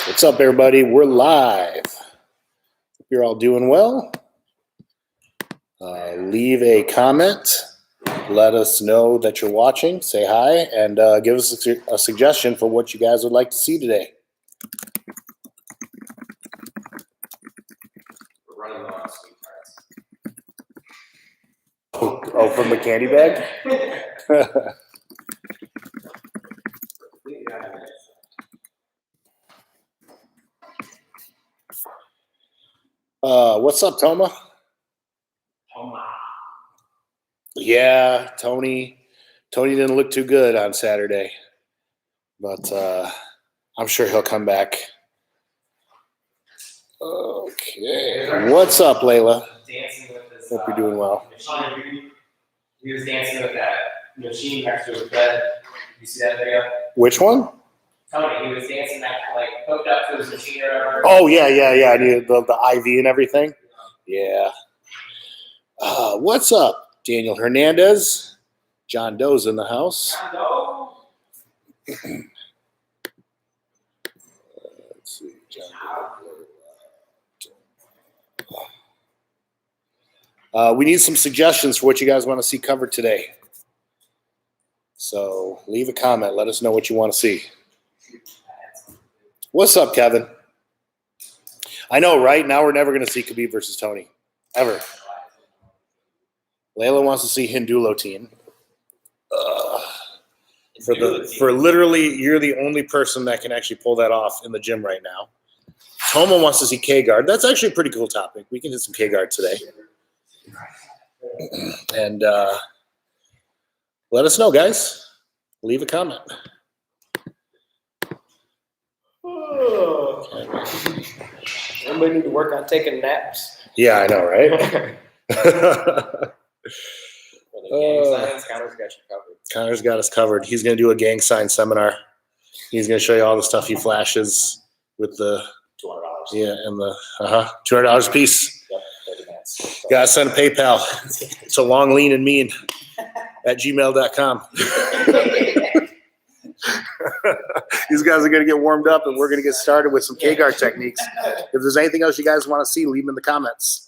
What's up, everybody? We're live. Hope you're all doing well. Leave a comment. Let us know that you're watching. Say hi and give us a suggestion for what you guys would like to see today. We're running low on sweet cards. Oh, from the candy bag? What's up, Toma? Yeah, Tony didn't look too good on Saturday, but I'm sure he'll come back. Okay. What's up, Layla? Dancing with his, Hope you're doing well. machine. He was dancing with that machine next to his bed. You see that video? Which one? Tony, he was dancing that, like, hooked up to his machine or whatever. Oh, yeah. I knew the IV and everything. Yeah. What's up, Daniel Hernandez? John Doe's in the house. No. Let's see. John Doe. We need some suggestions for what you guys want to see covered today. So leave a comment. Let us know what you want to see. What's up, Kevin? I know, right? Now we're never going to see Khabib versus Tony. Ever. Layla wants to see Hindulo team. For literally, you're the only person that can actually pull that off in the gym right now. Toma wants to see K-Guard. That's actually a pretty cool topic. We can hit some K-Guard today. And let us know, guys. Leave a comment. Everybody need to work on taking naps. Yeah, I know, right? Connor's got you covered. Connor's got us covered. He's going to do a gang sign seminar. He's going to show you all the stuff he flashes with the $200. yeah and the $200 a piece. Yep, 30 minutes. Gotta send a PayPal. It's a long, lean, and mean at gmail.com. These guys are going to get warmed up, and we're going to get started with some K-Guard techniques. If there's anything else you guys want to see, leave them in the comments.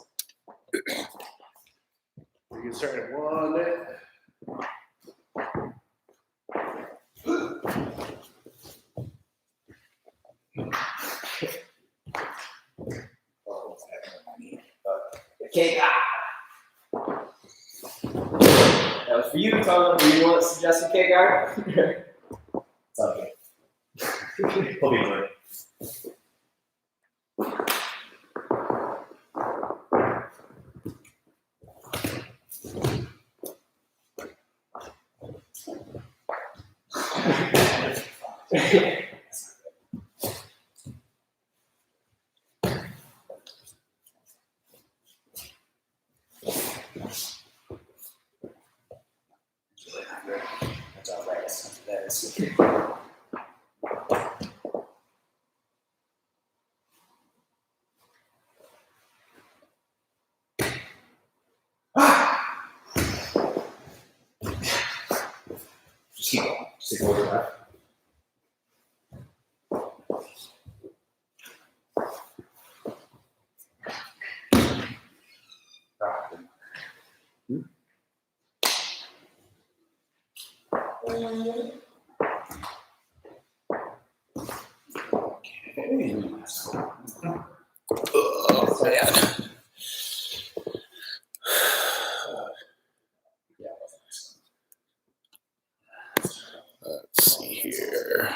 We can start at 1 minute. K-Guard. That was for you, Tom. Do you want to suggest a K-Guard? It's okay. He'll be good. That's all right. That's just keep going. Just take a little breath. Oh, man. Let's see here.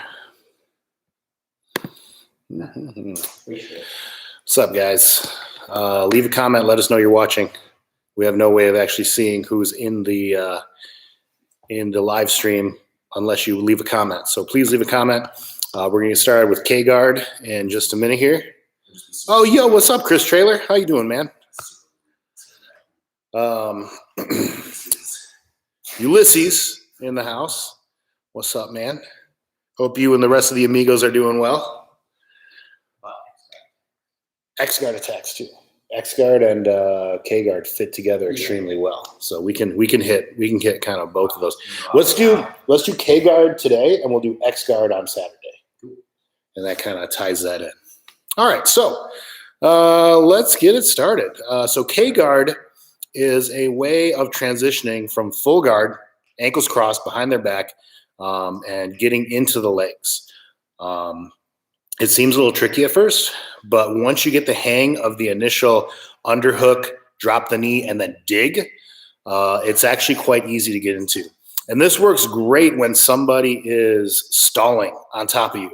What's up, guys? Leave a comment. Let us know you're watching. We have no way of actually seeing who's in the live stream unless you leave a comment. So please leave a comment. We're going to get started with K-Guard in just a minute here. Oh, yo, what's up, Chris Trailer? How you doing, man? Ulysses in the house. What's up, man? Hope you and the rest of the amigos are doing well. X-Guard attacks too. X-Guard and K-Guard fit together extremely well. So we can hit kind of both of those. Let's do K-Guard today, and we'll do X-Guard on Saturday. And that kind of ties that in. All right, so let's get it started. So K-guard is a way of transitioning from full guard, ankles crossed behind their back, and getting into the legs. It seems a little tricky at first, but once you get the hang of the initial underhook, drop the knee, and then dig, it's actually quite easy to get into. And this works great when somebody is stalling on top of you.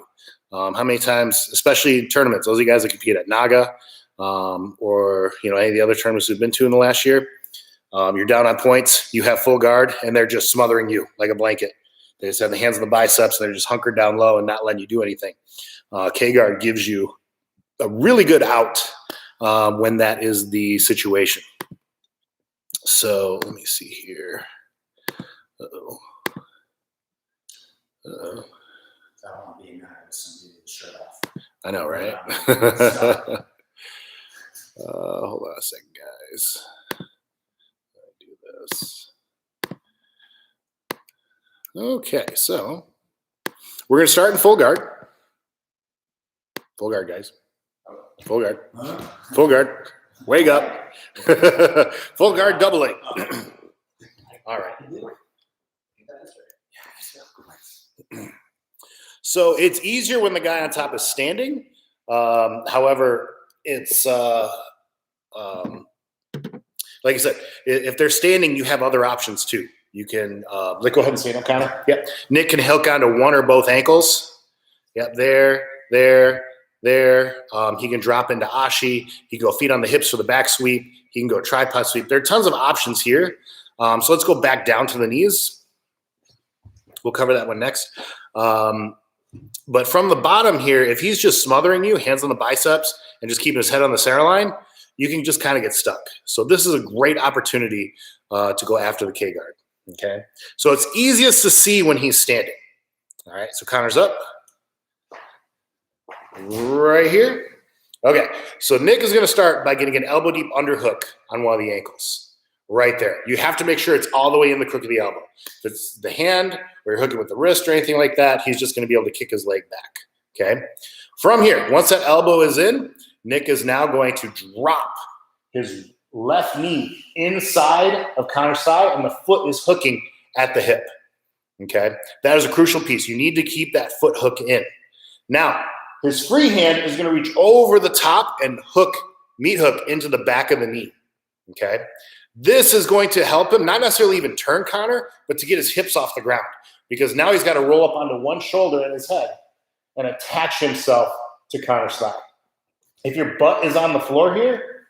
How many times, especially in tournaments, those of you guys that compete at Naga or any of the other tournaments we've been to in the last year, you're down on points, you have full guard, and they're just smothering you like a blanket. They just have the hands on the biceps, and they're just hunkered down low and not letting you do anything. K-guard gives you a really good out when that is the situation. So let me see here. Uh-oh. Uh-oh. I don't want to be in there with somebody with shirt off. I know, right? Hold on a second, guys. Do this. Okay, so we're going to start in full guard. Full guard, guys. Full guard. Full guard. Wake up. Full guard doubling. All right. So it's easier when the guy on top is standing. However, it's like I said, if they're standing, you have other options too. You can go ahead and stand up, Connor. Yep. Nick can hook onto one or both ankles. Yep. There. He can drop into ashi. He can go feet on the hips for the back sweep. He can go tripod sweep. There are tons of options here. So let's go back down to the knees. We'll cover that one next. But from the bottom here, if he's just smothering you, hands on the biceps, and just keeping his head on the center line, you can just kind of get stuck. So this is a great opportunity to go after the K-guard. Okay. So it's easiest to see when he's standing. All right. So Connor's up. Right here. Okay. So Nick is going to start by getting an elbow deep underhook on one of the ankles. Right there. You have to make sure it's all the way in the crook of the elbow. If it's the hand or you're hooking with the wrist or anything like that, he's just going to be able to kick his leg back. Okay. From here, once that elbow is in, Nick is now going to drop his left knee inside of Connor's thigh, and the foot is hooking at the hip. Okay. That is a crucial piece. You need to keep that foot hook in. Now, his free hand is going to reach over the top and meat hook into the back of the knee. Okay. This is going to help him, not necessarily even turn Connor, but to get his hips off the ground, because now he's got to roll up onto one shoulder in his head and attach himself to Connor's thigh. If your butt is on the floor here,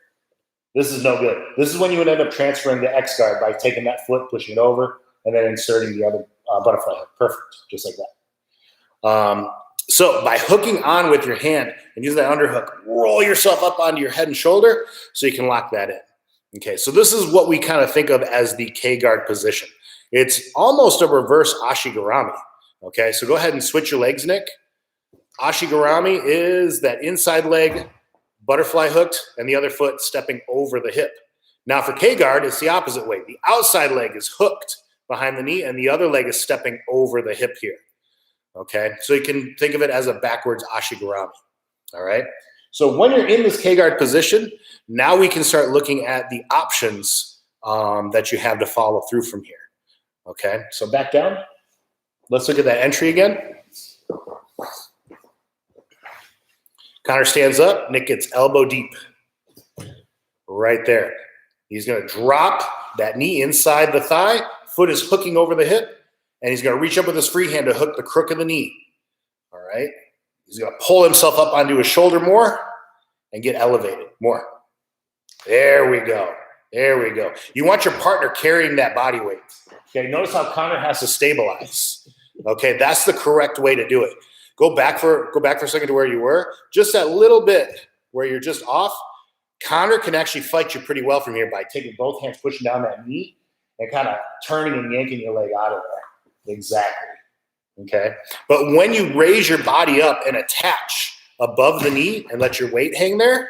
this is no good. This is when you would end up transferring the X guard by taking that foot, pushing it over, and then inserting the other butterfly hook. Perfect, just like that. So by hooking on with your hand and use that underhook, roll yourself up onto your head and shoulder so you can lock that in. Okay, so this is what we kind of think of as the K-guard position. It's almost a reverse ashigarami. Okay, so go ahead and switch your legs, Nick. Ashigarami is that inside leg butterfly hooked and the other foot stepping over the hip. Now for K-guard, it's the opposite way. The outside leg is hooked behind the knee and the other leg is stepping over the hip here. Okay, so you can think of it as a backwards ashigarami. All right. So when you're in this K-guard position, now we can start looking at the options that you have to follow through from here. Okay, so back down. Let's look at that entry again. Connor stands up. Nick gets elbow deep. Right there. He's going to drop that knee inside the thigh. Foot is hooking over the hip. And he's going to reach up with his free hand to hook the crook of the knee. All right. He's going to pull himself up onto his shoulder more and get elevated more. There we go. There we go. You want your partner carrying that body weight. Okay, notice how Connor has to stabilize. Okay, that's the correct way to do it. Go back for a second to where you were. Just that little bit where you're just off. Connor can actually fight you pretty well from here by taking both hands, pushing down that knee, and kind of turning and yanking your leg out of there. Exactly. Okay. But when you raise your body up and attach above the knee and let your weight hang there,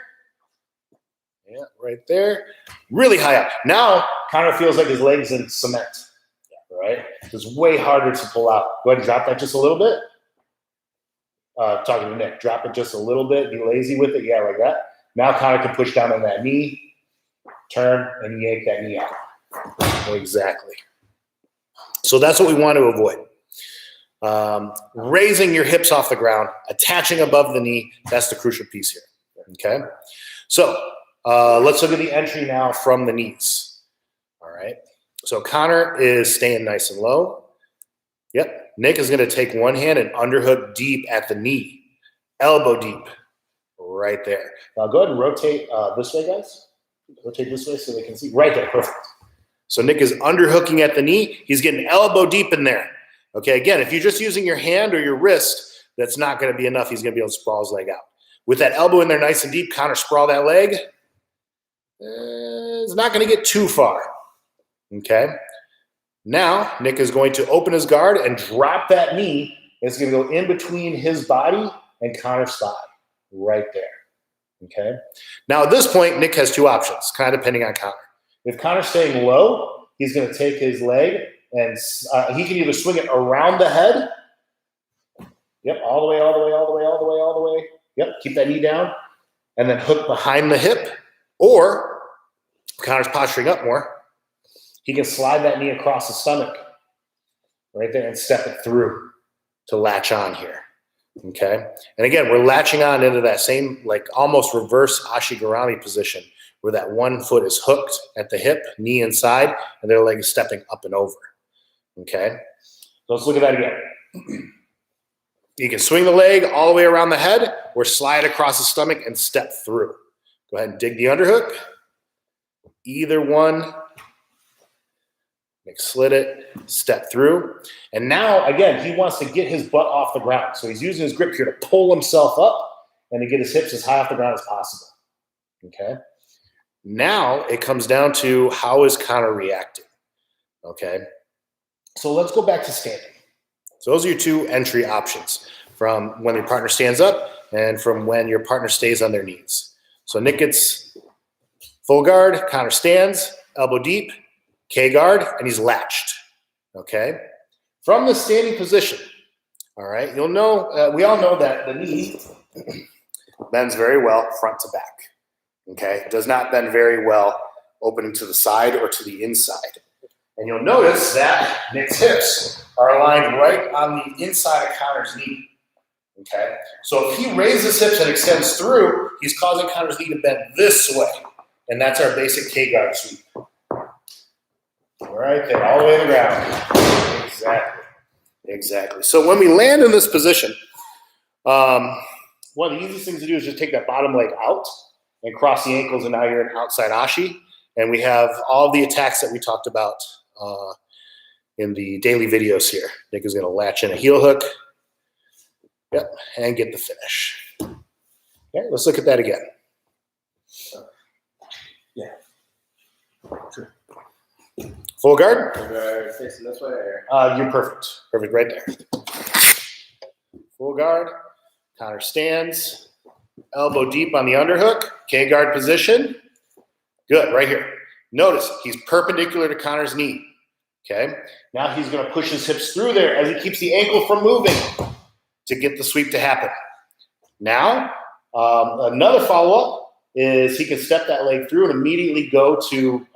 yeah, right there, really high up. Now, Connor feels like his leg's in cement, right? It's way harder to pull out. Go ahead and drop that just a little bit. talking to Nick, drop it just a little bit, be lazy with it, yeah, like that. Now Connor can push down on that knee, turn, and yank that knee out. Exactly. So that's what we want to avoid. Raising your hips off the ground, attaching above the knee, that's the crucial piece here, okay? So let's look at the entry now from the knees, all right? So Connor is staying nice and low. Yep, Nick is gonna take one hand and underhook deep at the knee, elbow deep, right there. Now go ahead and rotate this way, guys. Rotate this way so they can see, right there, perfect. So Nick is underhooking at the knee, he's getting elbow deep in there. Okay, again, if you're just using your hand or your wrist, that's not gonna be enough. He's gonna be able to sprawl his leg out. With that elbow in there nice and deep, Connor sprawl that leg. It's not gonna get too far, okay? Now, Nick is going to open his guard and drop that knee. It's gonna go in between his body and Connor's thigh, right there, okay? Now, at this point, Nick has two options, kind of depending on Connor. If Connor's staying low, he's gonna take his leg and he can either swing it around the head. Yep, all the way, all the way, all the way, all the way, all the way. Yep, keep that knee down. And then hook behind the hip. Or, if Connor's posturing up more, he can slide that knee across the stomach. Right there and step it through to latch on here. Okay? And again, we're latching on into that same, like almost reverse ashigarami position where that one foot is hooked at the hip, knee inside, and their leg is stepping up and over. Okay, so let's look at that again. You can swing the leg all the way around the head or slide across the stomach and step through. Go ahead and dig the underhook. Either one. Slit it, step through. And now, again, he wants to get his butt off the ground. So he's using his grip here to pull himself up and to get his hips as high off the ground as possible. Okay, now it comes down to how is Connor reacting. Okay. So let's go back to standing. So those are your two entry options from when your partner stands up and from when your partner stays on their knees. So Nick gets full guard, Connor stands, elbow deep, K guard, and he's latched. Okay? From the standing position, all right, you'll know, we all know that the knee bends very well front to back. Okay? It does not bend very well opening to the side or to the inside. And you'll notice that Nick's hips are aligned right on the inside of Connor's knee. Okay? So if he raises hips and extends through, he's causing Connor's knee to bend this way. And that's our basic K-guard sweep. Right there, all the way to the ground. Exactly. Exactly. So when we land in this position, one of the easiest things to do is just take that bottom leg out and cross the ankles, and now you're in outside ashi. And we have all the attacks that we talked about in the daily videos here. Nick is going to latch in a heel hook. Yep, and get the finish. Okay, let's look at that again. Yeah. Sure. Full guard. Facing this way. You're perfect. Perfect right there. Full guard. Connor stands. Elbow deep on the underhook. K-guard position. Good, right here. Notice he's perpendicular to Connor's knee. Okay. Now he's going to push his hips through there as he keeps the ankle from moving to get the sweep to happen. Now, another follow-up is he can step that leg through and immediately go to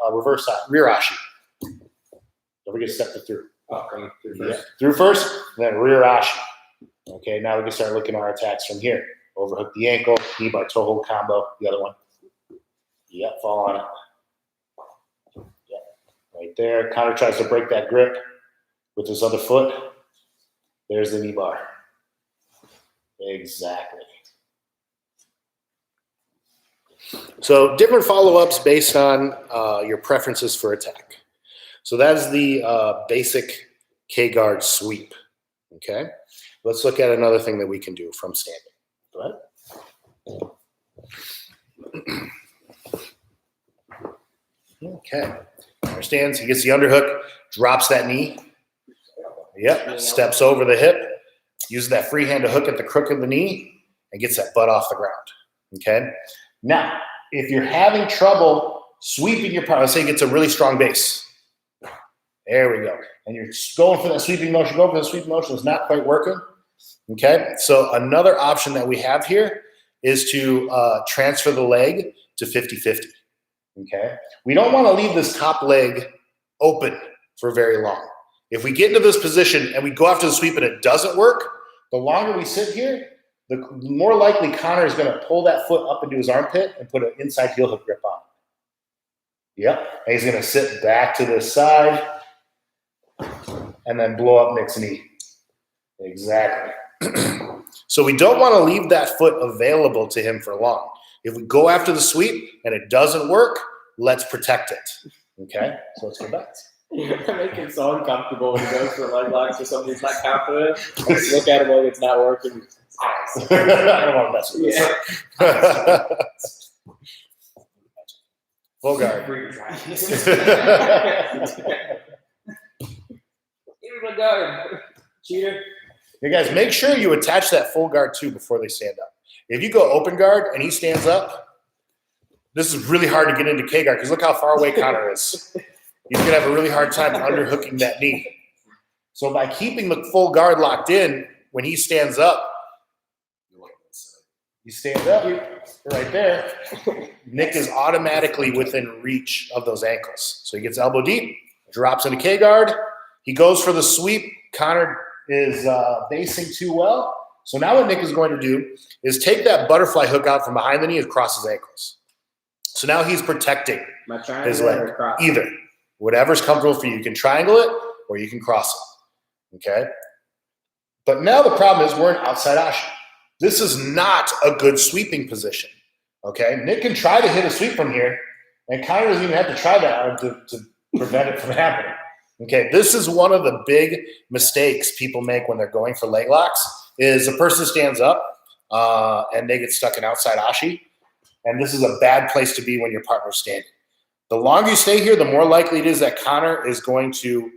rear ashi. Don't forget to step it through. Oh, coming through first. Yeah. Through first, and then rear ashi. Okay, now we can start looking at our attacks from here. Overhook the ankle, knee by toe hold combo, the other one. Yep, fall on it. Yep, right there. Connor tries to break that grip with his other foot. There's the knee bar. Exactly. So different follow-ups based on your preferences for attack. So that's the basic K-guard sweep. Okay, let's look at another thing that we can do from standing. Go ahead. Okay, Connor stands. He gets the underhook, drops that knee. Yep, steps over the hip, uses that free hand to hook at the crook of the knee, and gets that butt off the ground. Okay. Now, if you're having trouble sweeping your partner, let's say he gets a really strong base. There we go. And you're going for that sweeping motion, it's not quite working. Okay, so another option that we have here is to transfer the leg to 50-50. Okay, we don't want to leave this top leg open for very long. If we get into this position and we go after the sweep and it doesn't work, the longer we sit here, the more likely Connor is going to pull that foot up into his armpit and put an inside heel hook grip on it. Yep, and he's going to sit back to this side and then blow up Nick's knee. Exactly. So we don't want to leave that foot available to him for long. If we go after the sweep and it doesn't work, let's protect it. Okay, so let's go back. I make him so uncomfortable when he goes for leg locks or something he's not confident. I just look at him like it's not working. I don't want to mess with this. Full guard. Give him a guard. Cheater. You guys, make sure you attach that full guard too before they stand up. If you go open guard and he stands up, this is really hard to get into K guard because look how far away Connor is. He's going to have a really hard time underhooking that knee. So by keeping the full guard locked in, when he stands up, you stand up right there. Nick is automatically within reach of those ankles. So he gets elbow deep, drops into K guard. He goes for the sweep. Connor is basing too well. So now what Nick is going to do is take that butterfly hook out from behind the knee across his ankles. So now he's protecting his leg. Either. Whatever's comfortable for you. You can triangle it or you can cross it. Okay? But now the problem is we're in outside ashi. This is not a good sweeping position. Okay? Nick can try to hit a sweep from here, and Connor doesn't even have to try that hard to prevent it from happening. Okay? This is one of the big mistakes people make when they're going for leg locks is a person stands up and they get stuck in outside ashi, and this is a bad place to be when your partner's standing. The longer you stay here, the more likely it is that Connor is going to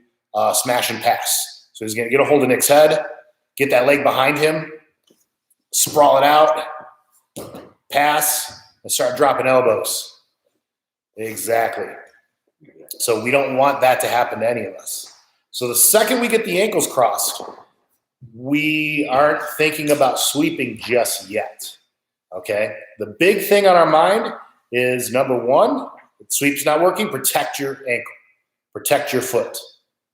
smash and pass. So he's going to get a hold of Nick's head, get that leg behind him, sprawl it out, pass, and start dropping elbows. Exactly. So we don't want that to happen to any of us. So the second we get the ankles crossed, we aren't thinking about sweeping just yet. Okay? The big thing on our mind is, number one, if sweep's not working, protect your ankle. Protect your foot.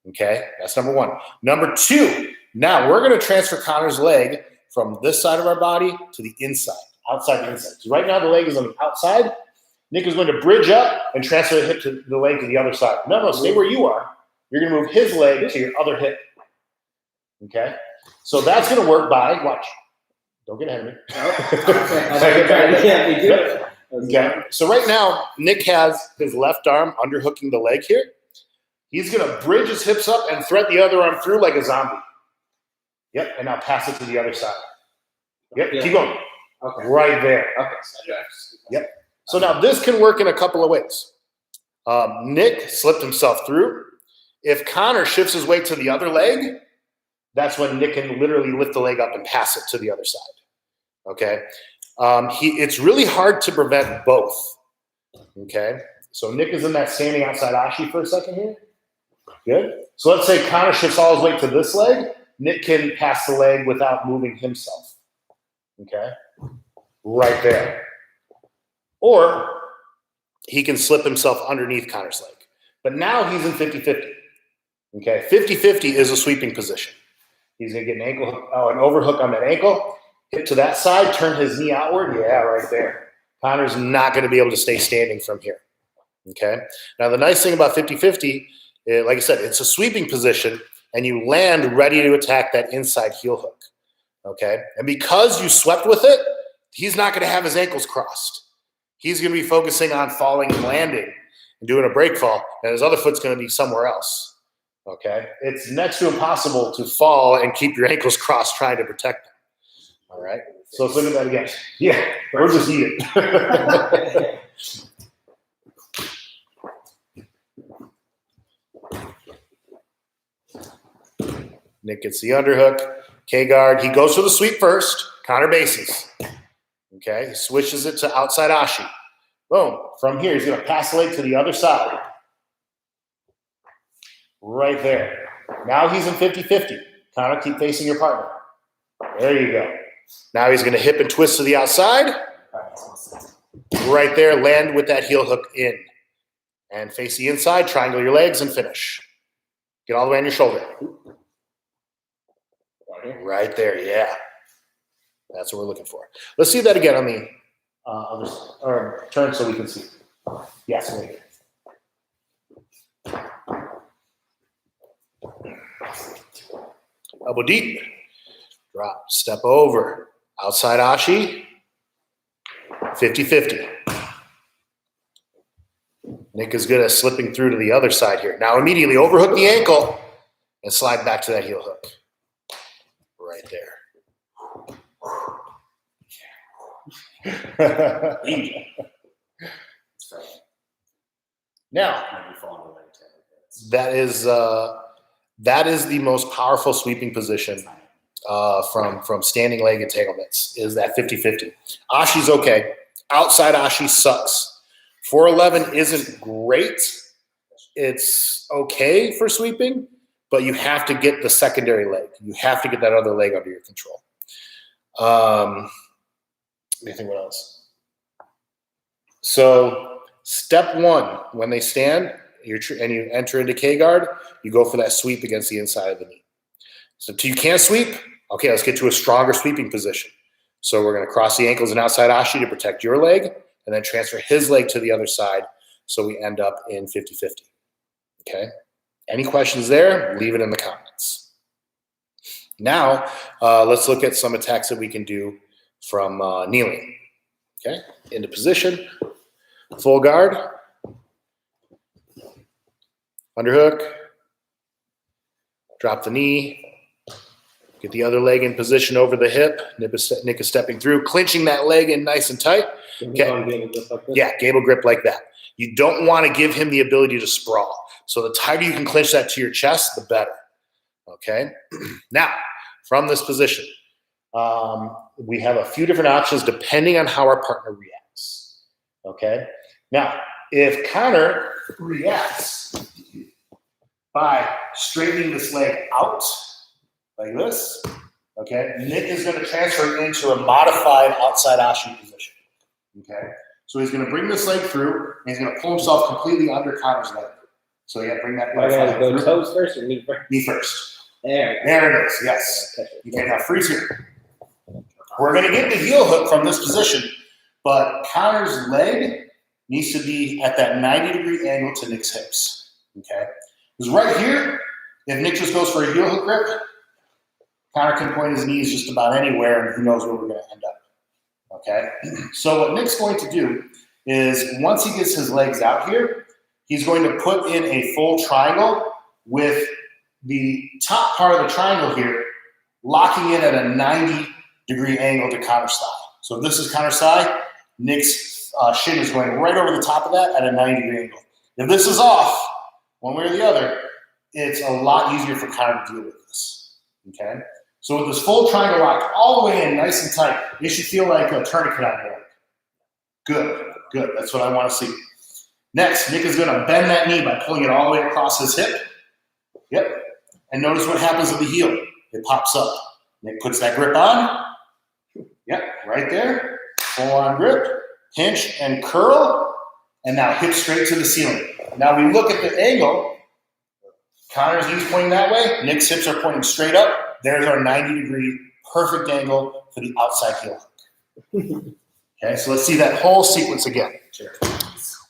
Okay? That's number one. Number two, now we're going to transfer Connor's leg from this side of our body to the inside, outside the inside. So right now the leg is on the outside. Nick is going to bridge up and transfer the hip to the leg to the other side. No, stay where you are. You're going to move his leg to your other hip. Okay? So that's going to work by, watch. Don't get ahead of me. Okay. So right now, Nick has his left arm underhooking the leg here. He's going to bridge his hips up and thread the other arm through like a zombie. Yep. And now pass it to the other side. Yep. Keep going. Okay. Right there. Okay. Yep. So now this can work in a couple of ways. Nick slipped himself through. If Connor shifts his weight to the other leg, that's when Nick can literally lift the leg up and pass it to the other side. Okay? It's really hard to prevent both. Okay? So Nick is in that standing outside ashi for a second here. Good. So let's say Connor shifts all his weight to this leg. Nick can pass the leg without moving himself. Okay? Right there. Or he can slip himself underneath Connor's leg. But now he's in 50-50. Okay? 50-50 is a sweeping position. He's going to get an ankle hook, an overhook on that ankle, hip to that side, turn his knee outward. Yeah, right there. Connor's not going to be able to stay standing from here. Okay? Now, the nice thing about 50-50, like I said, it's a sweeping position, and you land ready to attack that inside heel hook. Okay? And because you swept with it, he's not going to have his ankles crossed. He's going to be focusing on falling and landing and doing a break fall, and his other foot's going to be somewhere else. Okay? It's next to impossible to fall and keep your ankles crossed trying to protect them. All right? So let's look at that again. Yeah, we're just eating. Nick gets the underhook. K-guard. He goes for the sweep first. Connor bases. Okay? He switches it to outside ashi. Boom. From here, he's going to pass the leg to the other side. Right there. Now he's in 50-50. Connor, keep facing your partner. There you go. Now he's going to hip and twist to the outside. Probably makes more sense. Right there, land with that heel hook in. And face the inside, triangle your legs, and finish. Get all the way on your shoulder. Right there, yeah. That's what we're looking for. Let's see that again on the other or turn so we can see. Yes, wait. Elbow deep. Drop, step over. Outside ashi. 50-50. Nick is good at slipping through to the other side here. Now immediately overhook the ankle and slide back to that heel hook. Right there. It's right. Now, Maybe fall on the leg too. that is the most powerful sweeping position from standing leg entanglements is that 50-50. Ashi's okay. Outside ashi sucks. 411 isn't great. It's okay for sweeping, but you have to get the secondary leg. You have to get that other leg under your control. Anything else? So step one, when they stand and you enter into K-guard, you go for that sweep against the inside of the knee. So until you can't sweep, okay, let's get to a stronger sweeping position. So we're going to cross the ankles and outside ashi to protect your leg, and then transfer his leg to the other side so we end up in 50-50. Okay? Any questions there? Leave it in the comments. Now, let's look at some attacks that we can do from kneeling. Okay? Into position. Full guard. Underhook. Drop the knee. Get the other leg in position over the hip. Nick is stepping through, clinching that leg in nice and tight. Okay. Yeah, gable grip like that. You don't want to give him the ability to sprawl. So the tighter you can clinch that to your chest, the better. Okay? Now, from this position, we have a few different options depending on how our partner reacts. Okay? Now, if Connor reacts by straightening this leg out like this, okay, Nick is going to transfer into a modified outside ashi position. Okay? So he's going to bring this leg through, and he's going to pull himself completely under Connor's leg. So you got to bring that leg Go through. toes first or knee first? Knee first. There. There it is, yes. Okay, now freeze here. We're going to get the heel hook from this position, but Connor's leg needs to be at that 90-degree angle to Nick's hips. Okay? Because right here, if Nick just goes for a heel hook grip, Connor can point his knees just about anywhere, and who knows where we're going to end up. Okay? So what Nick's going to do is once he gets his legs out here, he's going to put in a full triangle with the top part of the triangle here locking in at a 90-degree angle to Connor's thigh. So if this is Connor's thigh, Nick's shin is going right over the top of that at a 90-degree angle. If this is off, one way or the other, it's a lot easier for Connor to deal with this. Okay? So with this full triangle locked all the way in, nice and tight, it should feel like a tourniquet on your leg. Good, good. That's what I want to see. Next, Nick is going to bend that knee by pulling it all the way across his hip. Yep. And notice what happens with the heel. It pops up. Nick puts that grip on. Yep, right there. Full on grip. Pinch and curl. And now hip straight to the ceiling. Now we look at the angle. Connor's knees pointing that way. Nick's hips are pointing straight up. There's our 90-degree perfect angle for the outside heel hook. Okay, so let's see that whole sequence again. Sure.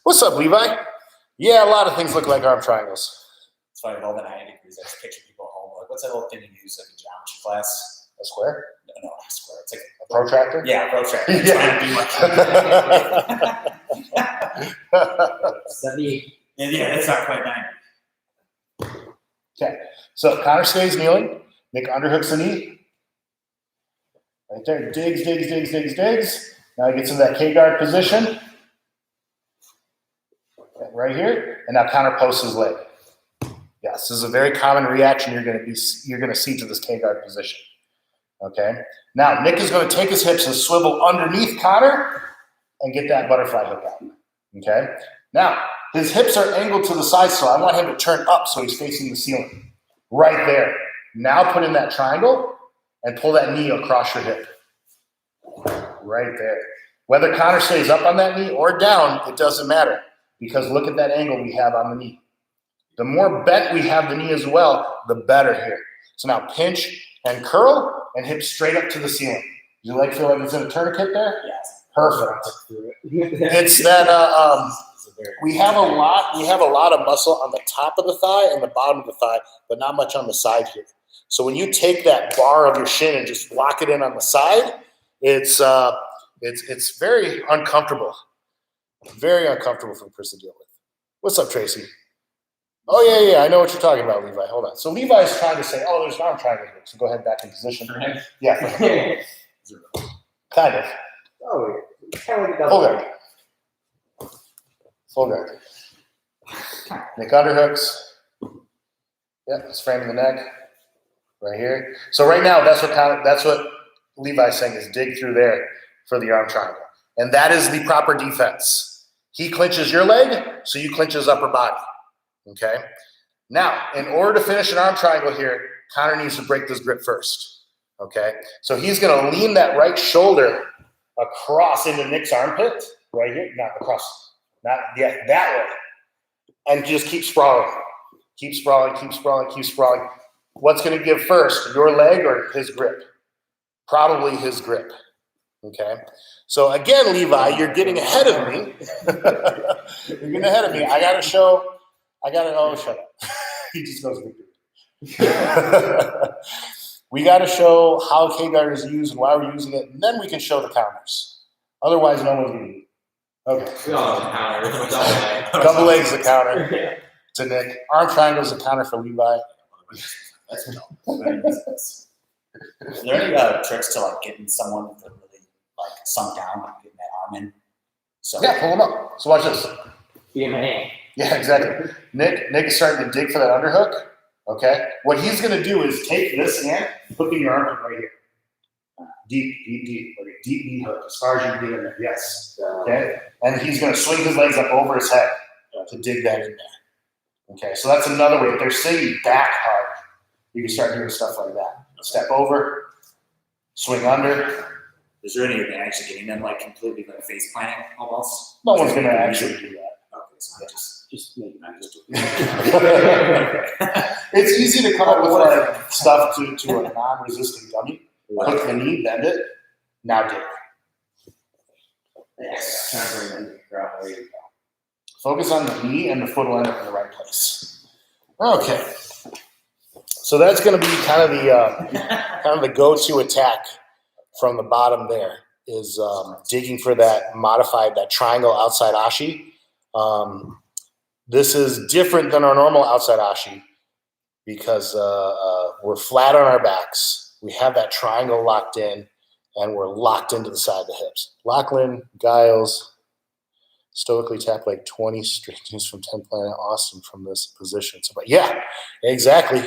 What's up, Levi? Yeah, a lot of things look like arm triangles. It's funny, with all the 90 degrees, I just picture people at home, like, what's that little thing you use like in geometry class? A square? No, not a square. It's like A protractor? yeah, a protractor. Yeah, it's not quite 90. Okay, so Connor stays kneeling. Nick underhooks the knee. Right there, digs, digs, digs, digs, digs. Now he gets in that K-guard position. Right here, and now Connor posts his leg. Yes, this is a very common reaction you're going to see to this K-guard position. Okay, now Nick is going to take his hips and swivel underneath Connor and get that butterfly hook out. Okay, now his hips are angled to the side, so I want him to turn up so he's facing the ceiling. Right there. Now put in that triangle and pull that knee across your hip. Right there. Whether Connor stays up on that knee or down, it doesn't matter, because look at that angle we have on the knee. The more bent we have the knee as well, the better here. So now pinch and curl and hip straight up to the ceiling. Your leg feel like it's in a tourniquet there? Yes. Perfect. It's that we have a lot of muscle on the top of the thigh and the bottom of the thigh, but not much on the side here. So when you take that bar of your shin and just lock it in on the side, it's very uncomfortable. Very uncomfortable for the person to deal with. What's up, Tracy? Oh, yeah, I know what you're talking about, Levi. Hold on. So Levi's trying to say, oh, there's an arm triangle here. So go ahead back in position. For him? Yeah, for him. Kind of. Oh, kind of like a Full double. guard. Full guard. Nick underhooks. Yep, it's framing the neck. Right here. So right now, that's what Levi's saying is dig through there for the arm triangle. And that is the proper defense. He clinches your leg, so you clinch his upper body. Okay? Now, in order to finish an arm triangle here, Connor needs to break this grip first. Okay? So he's going to lean that right shoulder across into Nick's armpit. Right here. Not across. Not yet. That way. And just keep sprawling. Keep sprawling, keep sprawling, keep sprawling. What's going to give first, your leg or his grip? Probably his grip. Okay? So again, Levi, you're getting ahead of me. You're getting ahead of me. Oh, shut up. He just goes, we got to show how K-guard is used and why we're using it, and then we can show the counters. Otherwise, no one's going to do it. Okay. We all know the counter. It's a double leg. Double leg's the counter to Nick. Arm triangle's the counter for Levi. That's Are there any tricks to like getting someone to really like sunk down, getting that arm in? So Yeah, pull him up. So watch this. BMA. Yeah, exactly. Nick is starting to dig for that underhook. Okay. What he's going to do is take this hand, hook in your armpit right here. Deep. Like a deep knee hook, as far as you can get in there. Yes. Okay. And he's going to swing his legs up over his head to dig that in there. Okay. So that's another way. If they're saying back hard, you can start doing stuff like that. Step over, swing under. is there any advantage to getting them like completely like face planting almost? No one's going to actually do that. Okay, so I just Just I'm just It's easy to come up with like stuff to a non-resistant dummy. Hook the knee, bend it. Now dig. yes. Trying to bring it in. There you go. Focus on the knee and the foot will end up in the right place. Okay. So that's going to be kind of the go-to attack from the bottom there is digging for that triangle outside ashi. This is different than our normal outside ashi because we're flat on our backs. We have that triangle locked in, and we're locked into the side of the hips. Lachlan, Giles, stoically tap like 20 strings from 10 planet Austin from this position. So, but yeah, exactly.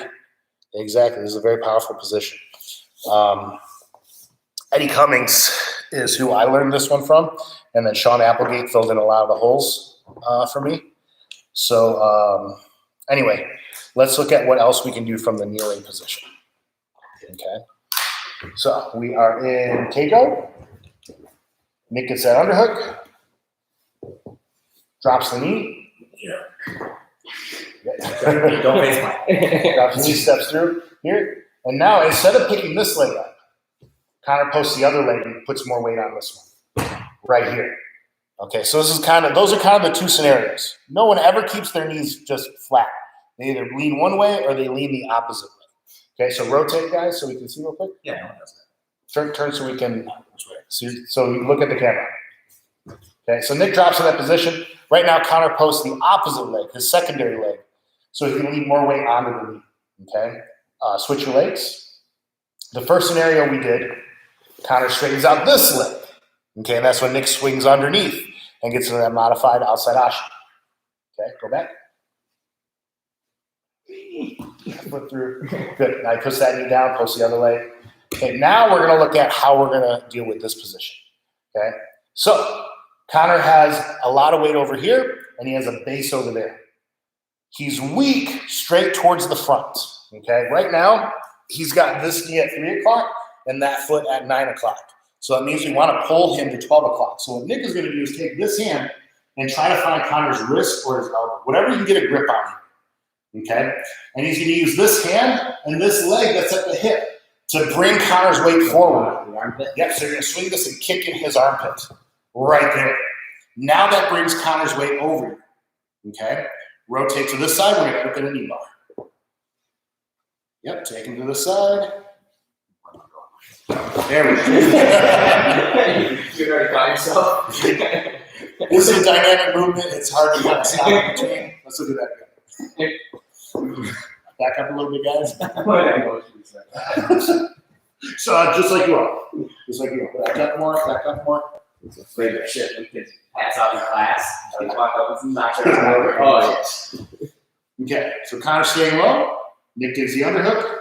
This is a very powerful position. Eddie Cummings is who I learned this one from, and then Sean Applegate filled in a lot of the holes for me. So anyway, let's look at what else we can do from the kneeling position. Okay, so we are in Keiko. Nick gets that underhook, drops the knee. Yeah. Don't face plant. Drops the knee, steps through here. And now instead of picking this leg up, Connor posts the other leg and puts more weight on this one right here. Okay, so those are kind of the two scenarios. No one ever keeps their knees just flat. They either lean one way or they lean the opposite way. Okay, so rotate, guys, so we can see real quick. Yeah, no one does that. Turn so we can Which way? see. So you look at the camera. Okay, so Nick drops in that position. Right now, Connor posts the opposite leg, his secondary leg, so he can lean more weight onto the knee. Okay, switch your legs. The first scenario we did, Connor straightens out this leg. Okay, and that's when Nick swings underneath and gets into that modified outside ashi. Okay, go back. Put through. Good. Now he puts that knee down, post the other leg. Okay, now we're going to look at how we're going to deal with this position. Okay, so Connor has a lot of weight over here, and he has a base over there. He's weak straight towards the front. Okay, right now he's got this knee at 3 o'clock, and that foot at 9 o'clock. So that means we want to pull him to 12 o'clock. So what Nick is going to do is take this hand and try to find Connor's wrist or his elbow, whatever you can get a grip on him. Okay? And he's going to use this hand and this leg that's at the hip to bring Connor's weight forward. The armpit. Yep, so you're going to swing this and kick in his armpit. Right there. Now that brings Connor's weight over you. Okay? Rotate to this side, we're going to open a knee bar. Yep, take him to the side. There we go. You already caught yourself. This is a dynamic movement. It's hard to kind of stop in between. Let's look at that again. Back up a little bit, guys. So just like you are. Just like you are. Back up more, back up more. It's a favorite shit. We could pass out in class. They walk up and knock it over. Oh, yes. Okay, so Connor's staying low. Nick gives the underhook.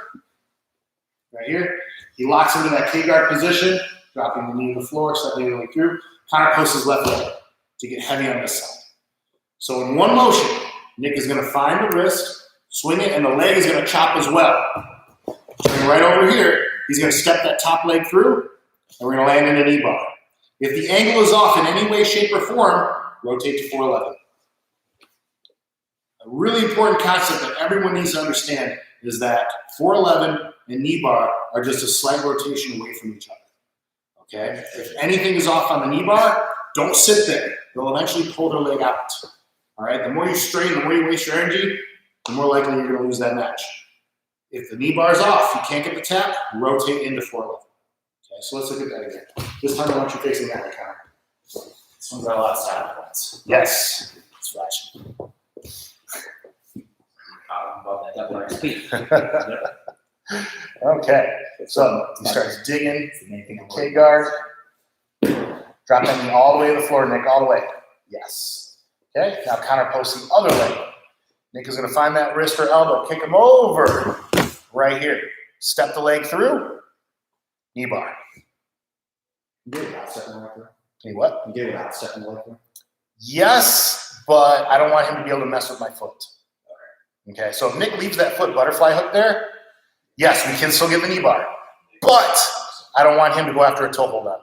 Right here. He locks into that K-guard position, dropping the knee to the floor, stepping the way through. Connor posts his left leg to get heavy on this side. So in one motion, Nick is going to find the wrist, swing it, and the leg is going to chop as well. And right over here, he's going to step that top leg through, and we're going to land in a knee bar. If the angle is off in any way, shape, or form, rotate to 411. A really important concept that everyone needs to understand is that 411 and knee bar are just a slight rotation away from each other. Okay? If anything is off on the knee bar, don't sit there. They'll eventually pull their leg out. All right? The more you strain, the more you waste your energy, the more likely you're going to lose that match. If the knee bar is off, you can't get the tap, rotate into 411. Okay, so let's look at that again. This time I want you facing that way, Connor. This one's got a lot of side points. Yes. It's flashing. About that double XP. Okay, so he starts digging, Anything I'm K-guard, drop that knee all the way to the floor, Nick, all the way. Yes. Okay, now Connor posts the other leg. Nick is going to find that wrist or elbow, kick him over right here. Step the leg through, knee bar. You did it without stepping away from. Knee what? You did it without stepping away from. Yes, but I don't want him to be able to mess with my foot. Okay, so if Nick leaves that foot butterfly hook there, yes, we can still get the knee bar, but I don't want him to go after a toe hold on.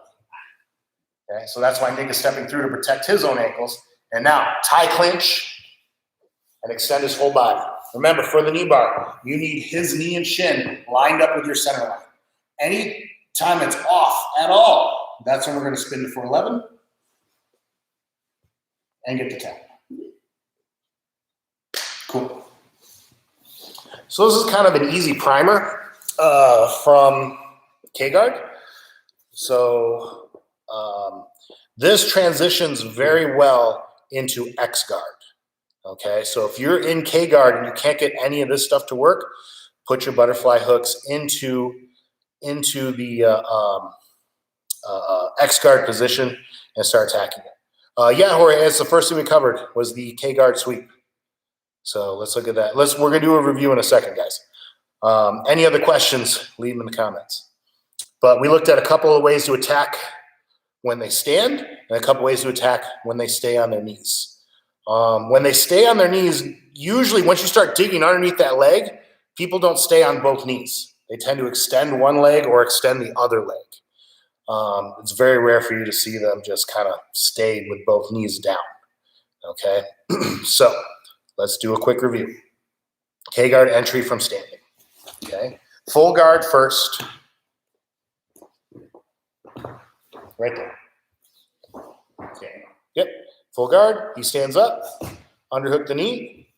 Okay, so that's why Nick is stepping through to protect his own ankles. And now, tie clinch and extend his whole body. Remember, for the knee bar, you need his knee and shin lined up with your center line. Any time it's off at all, that's when we're going to spin to 411 and get the tap. Cool. So this is kind of an easy primer from K-guard. So this transitions very well into X-guard. Okay, so if you're in K-guard and you can't get any of this stuff to work, put your butterfly hooks into the X-guard position and start attacking it. Yeah, Jorge, it's the first thing we covered was the K-guard sweep. So let's look at that. We're gonna do a review in a second, guys. Any other questions, leave them in the comments. But we looked at a couple of ways to attack when they stand and a couple ways to attack when they stay on their knees. When they stay on their knees, usually once you start digging underneath that leg, people don't stay on both knees. They tend to extend one leg or extend the other leg. It's very rare for you to see them just kind of stay with both knees down. Okay, so let's do a quick review. K-guard entry from standing. Okay, full guard first. Right there. Okay. Yep. Full guard. He stands up. Underhook the knee.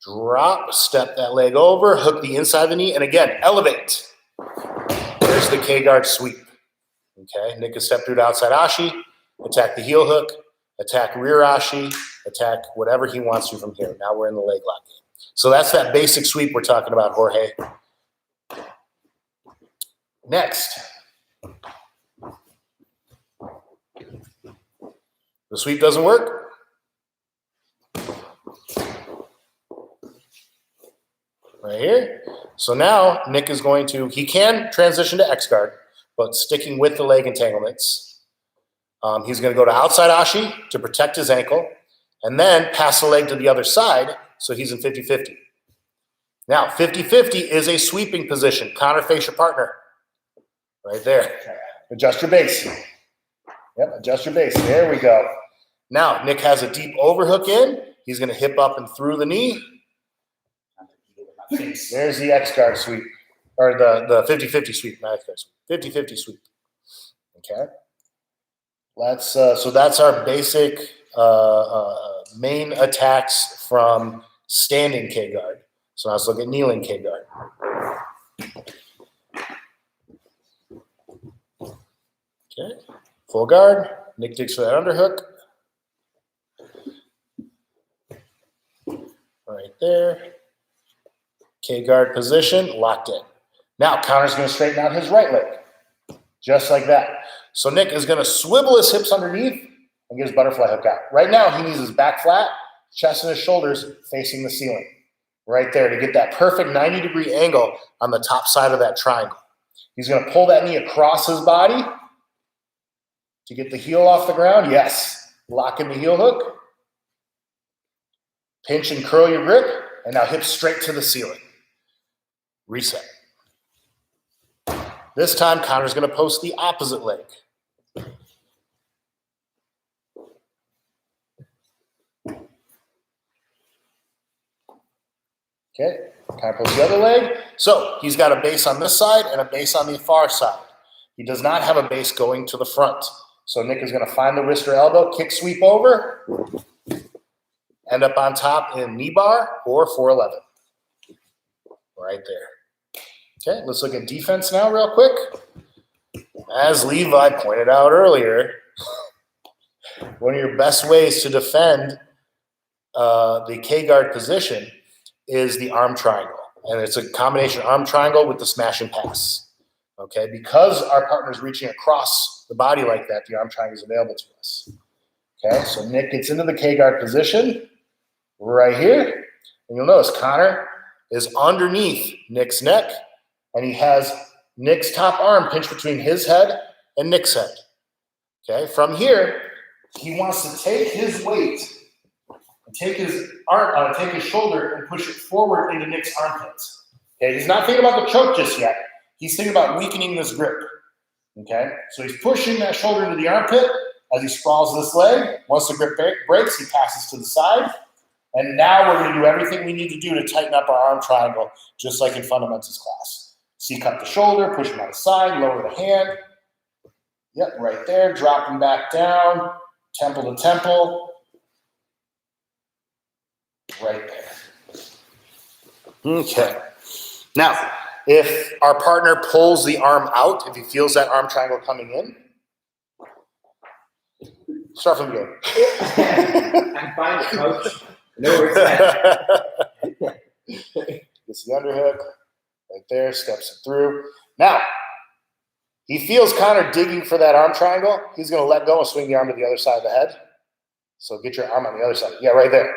Drop. Step that leg over. Hook the inside of the knee. And again, elevate. There's the K-guard sweep. Okay. Nick is step through to outside ashi. Attack the heel hook. Attack rear ashi. Attack whatever he wants to from here. Now we're in the leg lock game. So that's that basic sweep we're talking about, Jorge. Next. The sweep doesn't work. Right here. So now Nick is going to, he can transition to X guard, but sticking with the leg entanglements. He's going to go to outside ashi to protect his ankle and then pass the leg to the other side so he's in 50-50. Now, 50-50 is a sweeping position. Connor, face your partner. Right there. Adjust your base. Yep, adjust your base. There we go. Now, Nick has a deep overhook in. He's going to hip up and through the knee. There's the X-guard sweep, or the 50-50 sweep, not X-guard sweep. 50-50 sweep. Okay. So that's our basic main attacks from standing K-guard. So now let's look at kneeling K-guard. Okay. Full guard. Nick digs for that underhook. Right there. K-guard position, locked in. Now, Connor's going to straighten out his right leg. Just like that. So Nick is going to swivel his hips underneath and get his butterfly hook out. Right now, he needs his back flat, chest and his shoulders facing the ceiling. Right there to get that perfect 90-degree angle on the top side of that triangle. He's going to pull that knee across his body to get the heel off the ground. Yes. Lock in the heel hook. Pinch and curl your grip. And now hips straight to the ceiling. Reset. This time, Connor's going to post the opposite leg. Okay, Connor posts the other leg. So he's got a base on this side and a base on the far side. He does not have a base going to the front. So Nick is going to find the wrist or elbow, kick sweep over, end up on top in knee bar or 411. Right there. Okay, let's look at defense now real quick. As Levi pointed out earlier, one of your best ways to defend the K-guard position is the arm triangle. And it's a combination arm triangle with the smash and pass. Okay, because our partner's reaching across the body like that, the arm triangle is available to us. Okay, so Nick gets into the K-guard position right here. And you'll notice Connor is underneath Nick's neck. And he has Nick's top arm pinched between his head and Nick's head. Okay, from here, he wants to take his weight and take his arm, take his shoulder and push it forward into Nick's armpits. Okay, he's not thinking about the choke just yet. He's thinking about weakening this grip. Okay, so he's pushing that shoulder into the armpit as he sprawls this leg. Once the grip breaks, he passes to the side. And now we're going to do everything we need to do to tighten up our arm triangle, just like in fundamentals class. C-cup the shoulder, push him on the side, lower the hand. Yep, right there. Drop him back down, temple to temple. Right there. Okay. Now, if our partner pulls the arm out, if he feels that arm triangle coming in, start from the beginning. I'm fine, coach. No worries. Gets the underhook. Right there, steps it through. Now, he feels Connor digging for that arm triangle. He's going to let go and swing the arm to the other side of the head. So get your arm on the other side. Yeah, right there.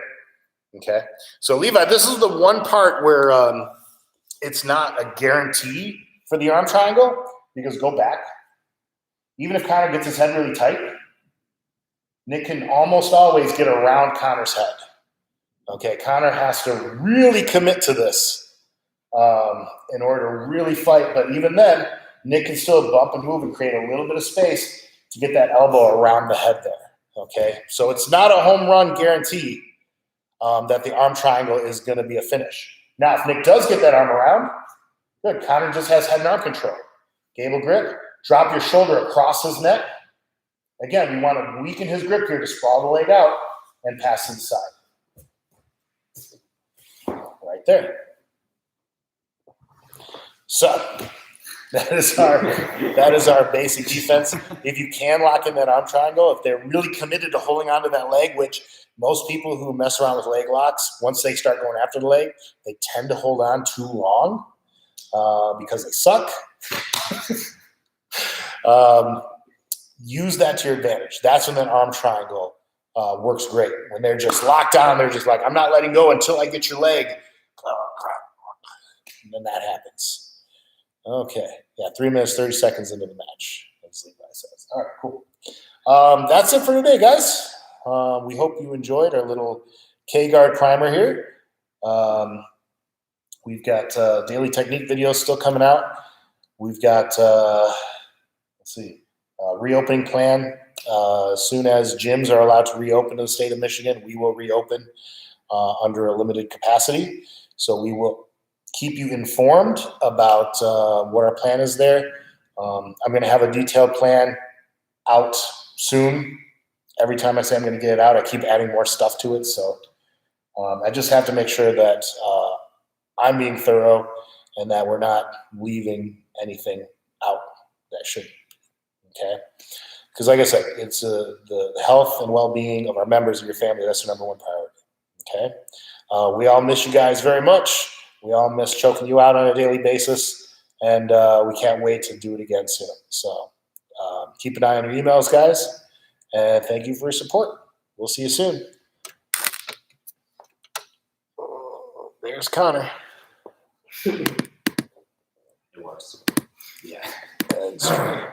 Okay. So Levi, this is the one part where it's not a guarantee for the arm triangle, because go back. Even if Connor gets his head really tight, Nick can almost always get around Connor's head. Okay, Connor has to really commit to this in order to really fight. But even then, Nick can still bump and move and create a little bit of space to get that elbow around the head there. Okay, so it's not a home run guarantee that the arm triangle is going to be a finish. Now, if Nick does get that arm around, good. Connor just has head and arm control. Gable grip, drop your shoulder across his neck. Again, we want to weaken his grip here to sprawl the leg out and pass to the side. Right there. So that is our basic defense. If you can lock in that arm triangle, if they're really committed to holding onto that leg, which most people who mess around with leg locks, once they start going after the leg, they tend to hold on too long because they suck. Use that to your advantage. That's when that arm triangle works great. When they're just locked on, they're just like, I'm not letting go until I get your leg. Oh, crap. And then that happens. Okay. Yeah, 3 minutes, 30 seconds into the match, as Levi says. All right, cool. That's it for today, guys. We hope you enjoyed our little K-guard primer here. We've got daily technique videos still coming out. We've got let's see, reopening plan. As soon as gyms are allowed to reopen in the state of Michigan, we will reopen under a limited capacity. So we will keep you informed about what our plan is there. I'm going to have a detailed plan out soon. Every time I say I'm going to get it out, I keep adding more stuff to it. So I just have to make sure that I'm being thorough and that we're not leaving anything out that shouldn't. Okay? Because like I said, it's the health and well-being of our members and your family. That's the number one priority. Okay? We all miss you guys very much. We all miss choking you out on a daily basis. And we can't wait to do it again soon. So keep an eye on your emails, guys. And thank you for your support. We'll see you soon. There's Connor. It works. Yeah. That's right.